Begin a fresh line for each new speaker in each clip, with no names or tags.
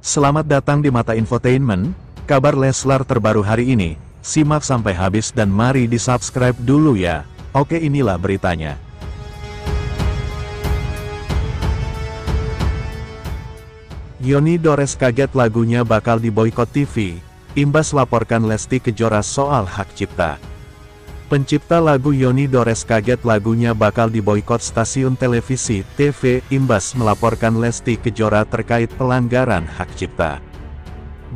Selamat datang di Mata Infotainment, kabar Leslar terbaru hari ini. Simak sampai habis dan mari di-subscribe dulu ya. Oke, inilah beritanya. Yoni Dores kaget lagunya bakal diboikot TV, imbas laporkan Lesti Kejora soal hak cipta. Pencipta lagu Yoni Dores kaget lagunya bakal diboikot stasiun televisi TV, imbas melaporkan Lesti Kejora terkait pelanggaran hak cipta.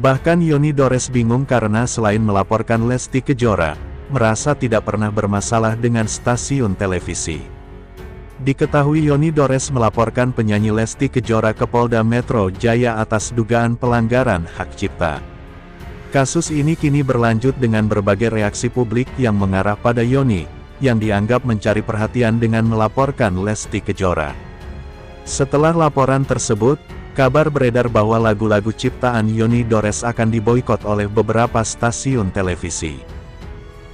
Bahkan Yoni Dores bingung karena selain melaporkan Lesti Kejora, merasa tidak pernah bermasalah dengan stasiun televisi. Diketahui Yoni Dores melaporkan penyanyi Lesti Kejora ke Polda Metro Jaya atas dugaan pelanggaran hak cipta. Kasus ini kini berlanjut dengan berbagai reaksi publik yang mengarah pada Yoni, yang dianggap mencari perhatian dengan melaporkan Lesti Kejora. Setelah laporan tersebut, kabar beredar bahwa lagu-lagu ciptaan Yoni Dores akan diboikot oleh beberapa stasiun televisi.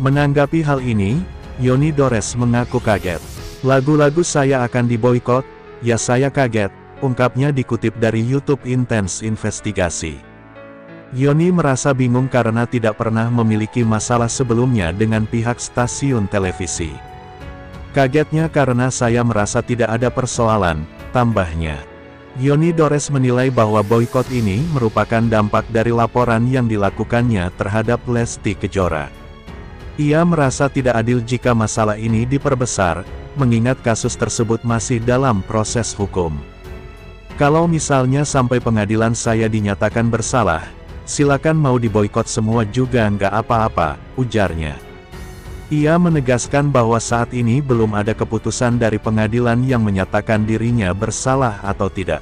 Menanggapi hal ini, Yoni Dores mengaku kaget. "Lagu-lagu saya akan diboikot, ya saya kaget," ungkapnya dikutip dari YouTube Intense Investigasi. Yoni merasa bingung karena tidak pernah memiliki masalah sebelumnya dengan pihak stasiun televisi. "Kagetnya karena saya merasa tidak ada persoalan," tambahnya. Yoni Dores menilai bahwa boikot ini merupakan dampak dari laporan yang dilakukannya terhadap Lesti Kejora. Ia merasa tidak adil jika masalah ini diperbesar, mengingat kasus tersebut masih dalam proses hukum. "Kalau misalnya sampai pengadilan saya dinyatakan bersalah, silakan mau diboikot semua juga nggak apa-apa," ujarnya. Ia menegaskan bahwa saat ini belum ada keputusan dari pengadilan yang menyatakan dirinya bersalah atau tidak.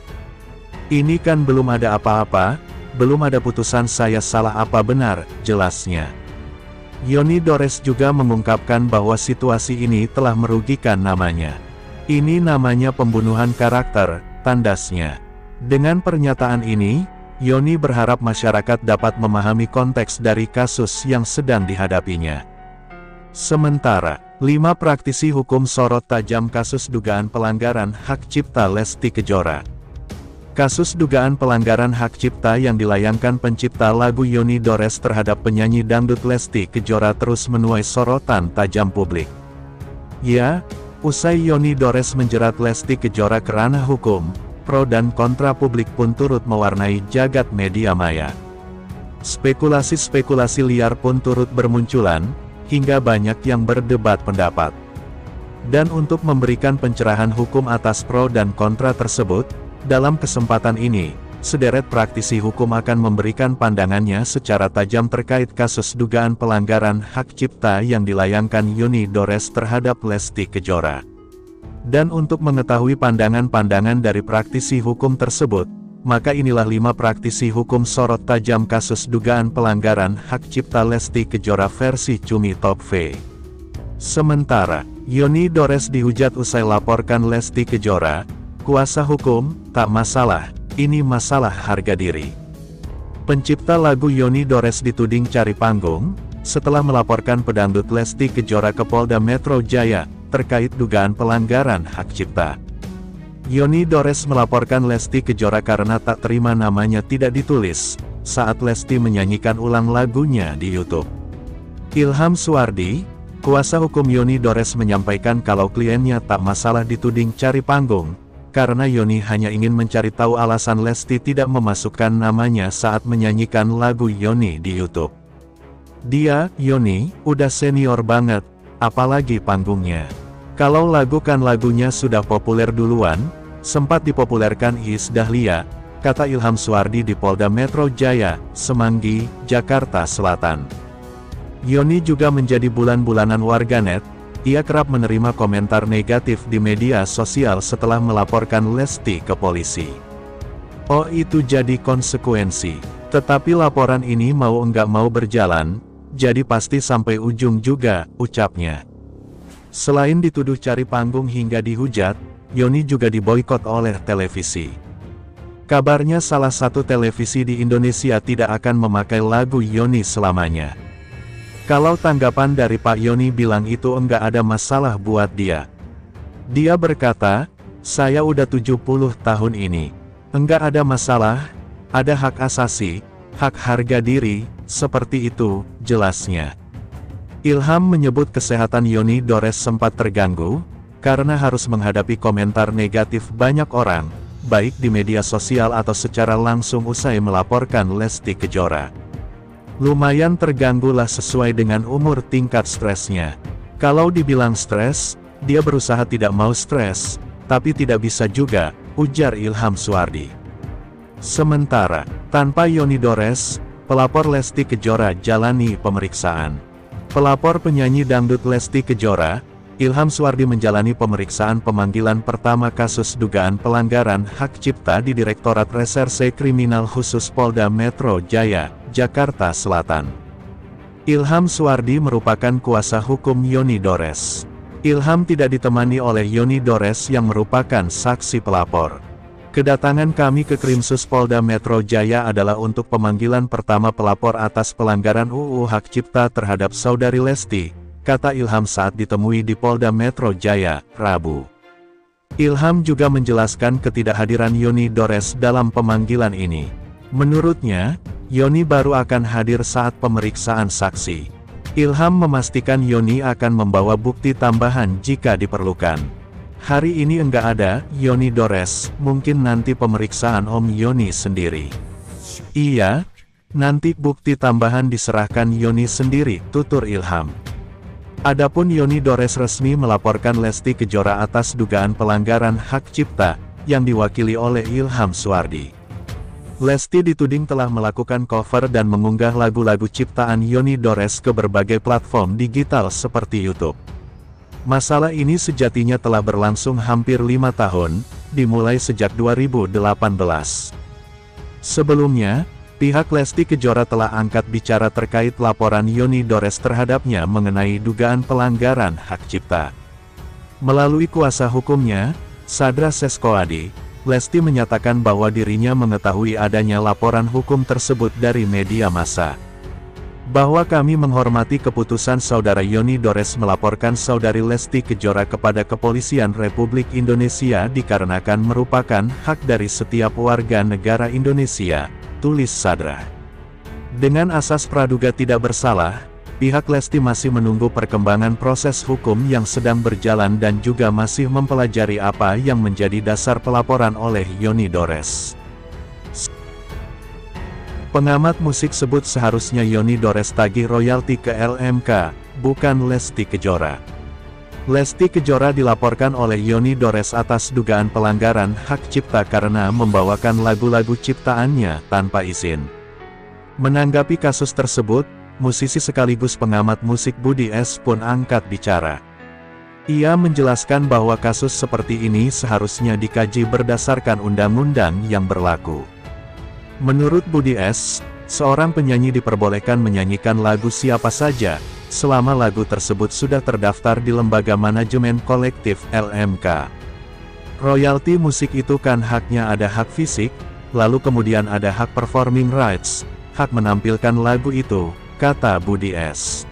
"Ini kan belum ada apa-apa, belum ada putusan saya salah apa benar," jelasnya. Yoni Dores juga mengungkapkan bahwa situasi ini telah merugikan namanya. "Ini namanya pembunuhan karakter," tandasnya. Dengan pernyataan ini, Yoni berharap masyarakat dapat memahami konteks dari kasus yang sedang dihadapinya. Sementara, 5 praktisi hukum sorot tajam kasus dugaan pelanggaran hak cipta Lesti Kejora. Kasus dugaan pelanggaran hak cipta yang dilayangkan pencipta lagu Yoni Dores terhadap penyanyi dangdut Lesti Kejora terus menuai sorotan tajam publik. Ya, usai Yoni Dores menjerat Lesti Kejora ke ranah hukum, pro dan kontra publik pun turut mewarnai jagat media maya. Spekulasi-spekulasi liar pun turut bermunculan, hingga banyak yang berdebat pendapat. Dan untuk memberikan pencerahan hukum atas pro dan kontra tersebut, dalam kesempatan ini, sederet praktisi hukum akan memberikan pandangannya secara tajam terkait kasus dugaan pelanggaran hak cipta yang dilayangkan Yoni Dores terhadap Lesti Kejora. Dan untuk mengetahui pandangan-pandangan dari praktisi hukum tersebut, maka inilah 5 praktisi hukum sorot tajam kasus dugaan pelanggaran hak cipta Lesti Kejora versi Cumi Top V. Sementara, Yoni Dores dihujat usai laporkan Lesti Kejora, "Kuasa hukum, tak masalah, ini masalah harga diri." Pencipta lagu Yoni Dores dituding cari panggung, setelah melaporkan pedangdut Lesti Kejora ke Polda Metro Jaya, terkait dugaan pelanggaran hak cipta. Yoni Dores melaporkan Lesti Kejora karena tak terima namanya tidak ditulis, saat Lesti menyanyikan ulang lagunya di YouTube. Ilham Suwardi, kuasa hukum Yoni Dores menyampaikan kalau kliennya tak masalah dituding cari panggung, karena Yoni hanya ingin mencari tahu alasan Lesti tidak memasukkan namanya saat menyanyikan lagu Yoni di YouTube. Dia, Yoni, udah senior banget, apalagi panggungnya. Kalau lagu kan lagunya sudah populer duluan, sempat dipopulerkan Iis Dahlia, kata Ilham Suwardi di Polda Metro Jaya, Semanggi, Jakarta Selatan. Yoni juga menjadi bulan-bulanan warganet. Ia kerap menerima komentar negatif di media sosial setelah melaporkan Lesti ke polisi. "Oh, itu jadi konsekuensi. Tetapi laporan ini mau enggak mau berjalan, jadi pasti sampai ujung juga," ucapnya. Selain dituduh cari panggung hingga dihujat, Yoni juga diboikot oleh televisi. Kabarnya salah satu televisi di Indonesia tidak akan memakai lagu Yoni selamanya. Kalau tanggapan dari Pak Yoni bilang itu enggak ada masalah buat dia. Dia berkata, "Saya udah 70 tahun ini. Enggak ada masalah, Ada hak asasi, hak harga diri, seperti itu, jelasnya. Ilham menyebut kesehatan Yoni Dores sempat terganggu, karena harus menghadapi komentar negatif banyak orang, baik di media sosial atau secara langsung usai melaporkan Lesti Kejora. Lumayan terganggu lah sesuai dengan umur tingkat stresnya. Kalau dibilang stres, dia berusaha tidak mau stres, tapi tidak bisa juga, ujar Ilham Suwardi. Sementara, tanpa Yoni Dores, pelapor Lesti Kejora jalani pemeriksaan. Pelapor penyanyi dangdut Lesti Kejora, Ilham Suwardi menjalani pemeriksaan pemanggilan pertama kasus dugaan pelanggaran hak cipta di Direktorat Reserse Kriminal Khusus Polda Metro Jaya, Jakarta Selatan. Ilham Suwardi merupakan kuasa hukum Yoni Dores. Ilham tidak ditemani oleh Yoni Dores yang merupakan saksi pelapor. Kedatangan kami ke Krimsus Polda Metro Jaya adalah untuk pemanggilan pertama pelapor atas pelanggaran UU Hak Cipta terhadap saudari Lesti, kata Ilham saat ditemui di Polda Metro Jaya, Rabu. Ilham juga menjelaskan ketidakhadiran Yoni Dores dalam pemanggilan ini. Menurutnya, Yoni baru akan hadir saat pemeriksaan saksi. Ilham memastikan Yoni akan membawa bukti tambahan jika diperlukan. Hari ini enggak ada Yoni Dores, mungkin nanti pemeriksaan Om Yoni sendiri. Iya, nanti bukti tambahan diserahkan Yoni sendiri, tutur Ilham. Adapun Yoni Dores resmi melaporkan Lesti Kejora atas dugaan pelanggaran hak cipta, yang diwakili oleh Ilham Suwardi. Lesti dituding telah melakukan cover dan mengunggah lagu-lagu ciptaan Yoni Dores ke berbagai platform digital seperti YouTube. Masalah ini sejatinya telah berlangsung hampir 5 tahun, dimulai sejak 2018. Sebelumnya, pihak Lesti Kejora telah angkat bicara terkait laporan Yoni Dores terhadapnya mengenai dugaan pelanggaran hak cipta. Melalui kuasa hukumnya, Sadra Seskoadi, Lesti menyatakan bahwa dirinya mengetahui adanya laporan hukum tersebut dari media massa. Bahwa kami menghormati keputusan saudara Yoni Dores melaporkan saudari Lesti Kejora kepada Kepolisian Republik Indonesia dikarenakan merupakan hak dari setiap warga negara Indonesia, tulis Sadra. Dengan asas praduga tidak bersalah, pihak Lesti masih menunggu perkembangan proses hukum yang sedang berjalan dan juga masih mempelajari apa yang menjadi dasar pelaporan oleh Yoni Dores. Pengamat musik sebut seharusnya Yoni Dores tagih royalti ke LMK, bukan Lesti Kejora. Lesti Kejora dilaporkan oleh Yoni Dores atas dugaan pelanggaran hak cipta karena membawakan lagu-lagu ciptaannya tanpa izin. Menanggapi kasus tersebut, musisi sekaligus pengamat musik Budi S. pun angkat bicara. Ia menjelaskan bahwa kasus seperti ini seharusnya dikaji berdasarkan undang-undang yang berlaku. Menurut Budi S., seorang penyanyi diperbolehkan menyanyikan lagu siapa saja, selama lagu tersebut sudah terdaftar di Lembaga Manajemen Kolektif LMK. Royalti musik itu kan haknya ada hak fisik, lalu kemudian ada hak performing rights, hak menampilkan lagu itu, kata Budi S.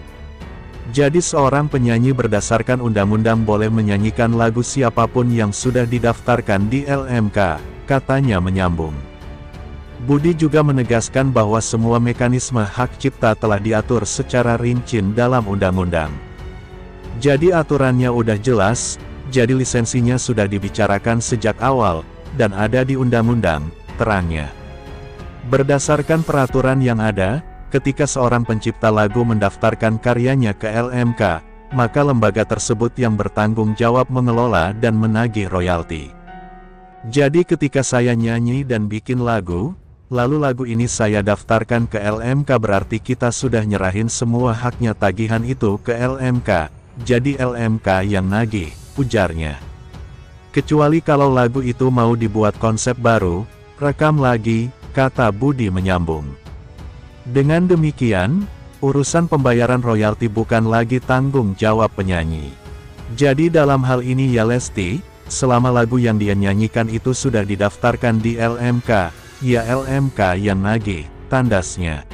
Jadi seorang penyanyi berdasarkan undang-undang boleh menyanyikan lagu siapapun yang sudah didaftarkan di LMK, katanya menyambung. Budi juga menegaskan bahwa semua mekanisme hak cipta telah diatur secara rinci dalam undang-undang. Jadi aturannya udah jelas, jadi lisensinya sudah dibicarakan sejak awal, dan ada di undang-undang, terangnya. Berdasarkan peraturan yang ada, ketika seorang pencipta lagu mendaftarkan karyanya ke LMK, maka lembaga tersebut yang bertanggung jawab mengelola dan menagih royalti. Jadi ketika saya nyanyi dan bikin lagu, lalu lagu ini saya daftarkan ke LMK berarti kita sudah nyerahin semua haknya tagihan itu ke LMK, jadi LMK yang nagih, ujarnya. Kecuali kalau lagu itu mau dibuat konsep baru, rekam lagi, kata Budi menyambung. Dengan demikian, urusan pembayaran royalti bukan lagi tanggung jawab penyanyi. Jadi dalam hal ini ya Lesti, selama lagu yang dia nyanyikan itu sudah didaftarkan di LMK, ya LMK yang nagih, tandasnya.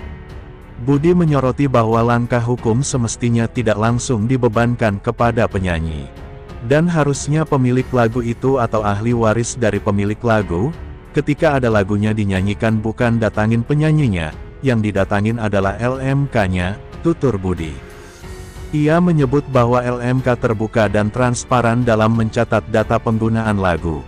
Budi menyoroti bahwa langkah hukum semestinya tidak langsung dibebankan kepada penyanyi. Dan harusnya pemilik lagu itu atau ahli waris dari pemilik lagu, Ketika ada lagunya dinyanyikan bukan datangin penyanyinya, yang didatangin adalah LMK-nya, tutur Budi. Ia menyebut bahwa LMK terbuka dan transparan dalam mencatat data penggunaan lagu.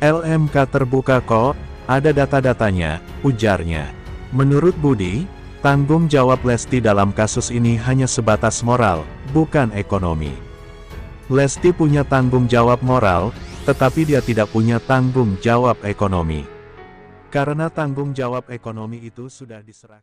LMK terbuka kok, ada data-datanya, ujarnya. Menurut Budi, tanggung jawab Lesti dalam kasus ini hanya sebatas moral, bukan ekonomi. Lesti punya tanggung jawab moral, tetapi dia tidak punya tanggung jawab ekonomi. Karena tanggung jawab ekonomi itu sudah diserahkan.